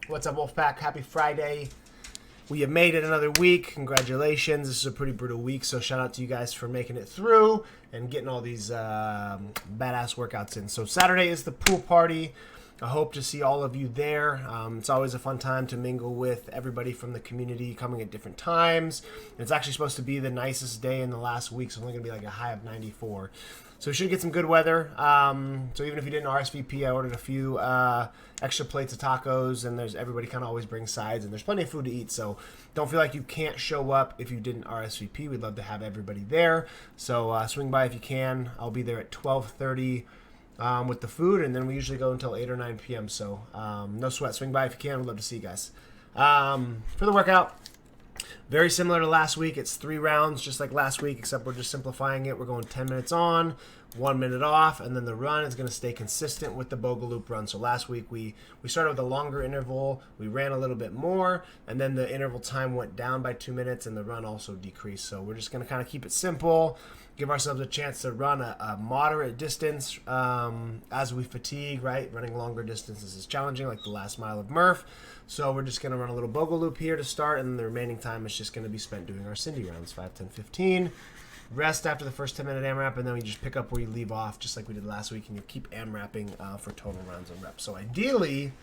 What's up, Wolfpack? Happy Friday. We have made it another week. Congratulations. This is a pretty brutal week, so shout out to you guys for making it through and getting all these badass workouts in. So Saturday is the pool party. I hope to see all of you there. It's always a fun time to mingle with everybody from the community coming at different times. It's actually supposed to be the nicest day in the last week, so it's only going to be like a high of 94. So we should get some good weather. So even if you didn't RSVP, I ordered a few extra plates of tacos, and everybody kind of always brings sides, and there's plenty of food to eat. So don't feel like you can't show up if you didn't RSVP. We'd love to have everybody there. So swing by if you can. I'll be there at 12:30 with the food, and then we usually go until 8 or 9 p.m. So no sweat. Swing by if you can. We'd love to see you guys. For the workout, very similar to last week. It's 3 rounds, just like last week, except we're just simplifying it. We're going 10 minutes on, 1 minute off, and then the run is going to stay consistent with the boga loop run. So last week we started with a longer interval. We ran a little bit more, and then the interval time went down by 2 minutes, and the run also decreased. So we're just going to kind of keep it simple, give ourselves a chance to run a moderate distance as we fatigue, right? Running longer distances is challenging, like the last mile of Murph. So we're just going to run a little boga loop here to start, and then the remaining time is just going to be spent doing our Cindy rounds, 5, 10, 15. Rest after the first 10-minute AMRAP, and then we just pick up where you leave off, just like we did last week, and you keep AMRAPing for total rounds and reps. So ideally,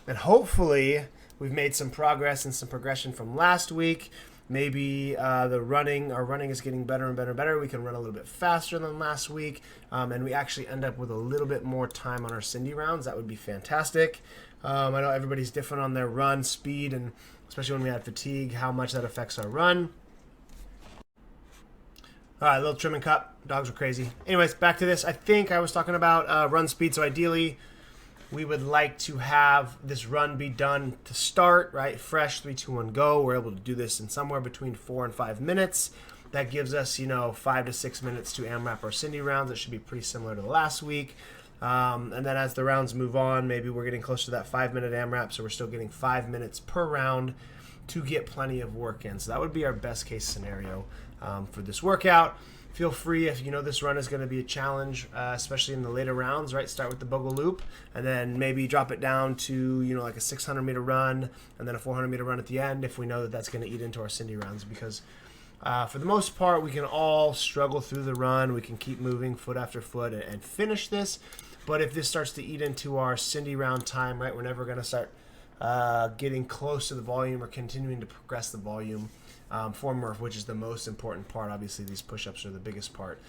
and hopefully, we've made some progress and some progression from last week. Maybe our running is getting better and better and better. We can run a little bit faster than last week, and we actually end up with a little bit more time on our Cindy rounds. That would be fantastic. I know everybody's different on their run speed, and especially when we had fatigue, how much that affects our run. All right, a little trim and cut. Dogs are crazy. Anyways, back to this. I think I was talking about run speed, so ideally we would like to have this run be done to start, right? Fresh, 3, 2, 1, go. We're able to do this in somewhere between 4 and 5 minutes. That gives us, 5 to 6 minutes to AMRAP our Cindy rounds. It should be pretty similar to last week. And then as the rounds move on, maybe we're getting close to that 5-minute AMRAP, so we're still getting 5 minutes per round to get plenty of work in. So that would be our best case scenario for this workout. Feel free, if you know this run is going to be a challenge, especially in the later rounds, right? Start with the boga loop, and then maybe drop it down to, like a 600-meter run, and then a 400-meter run at the end if we know that that's going to eat into our Cindy rounds, because for the most part, we can all struggle through the run. We can keep moving foot after foot and finish this. But if this starts to eat into our Cindy round time, right, we're never going to start getting close to the volume or continuing to progress the volume for Murph, which is the most important part. Obviously, these push-ups are the biggest part.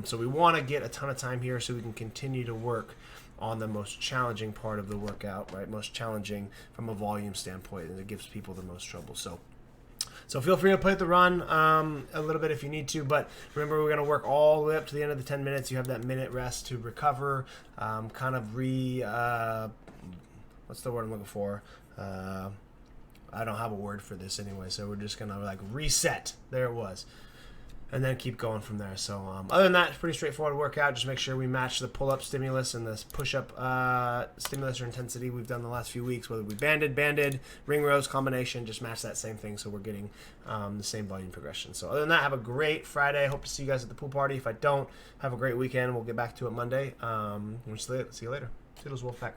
So we want to get a ton of time here so we can continue to work on the most challenging part of the workout, right? Most challenging from a volume standpoint, and it gives people the most trouble. So feel free to play the run a little bit if you need to, but remember, we're going to work all the way up to the end of the 10 minutes. You have that minute rest to recover, kind of what's the word I'm looking for? I don't have a word for this anyway, so we're just going to reset. There it was. And then keep going from there. So other than that, it's pretty straightforward workout. Just make sure we match the pull-up stimulus and the push-up stimulus or intensity we've done the last few weeks, whether we banded, ring rows, combination, just match that same thing so we're getting the same volume progression. So other than that, have a great Friday. Hope to see you guys at the pool party. If I don't, have a great weekend. We'll get back to it Monday. We'll see you later. Toodles, Wolfpack.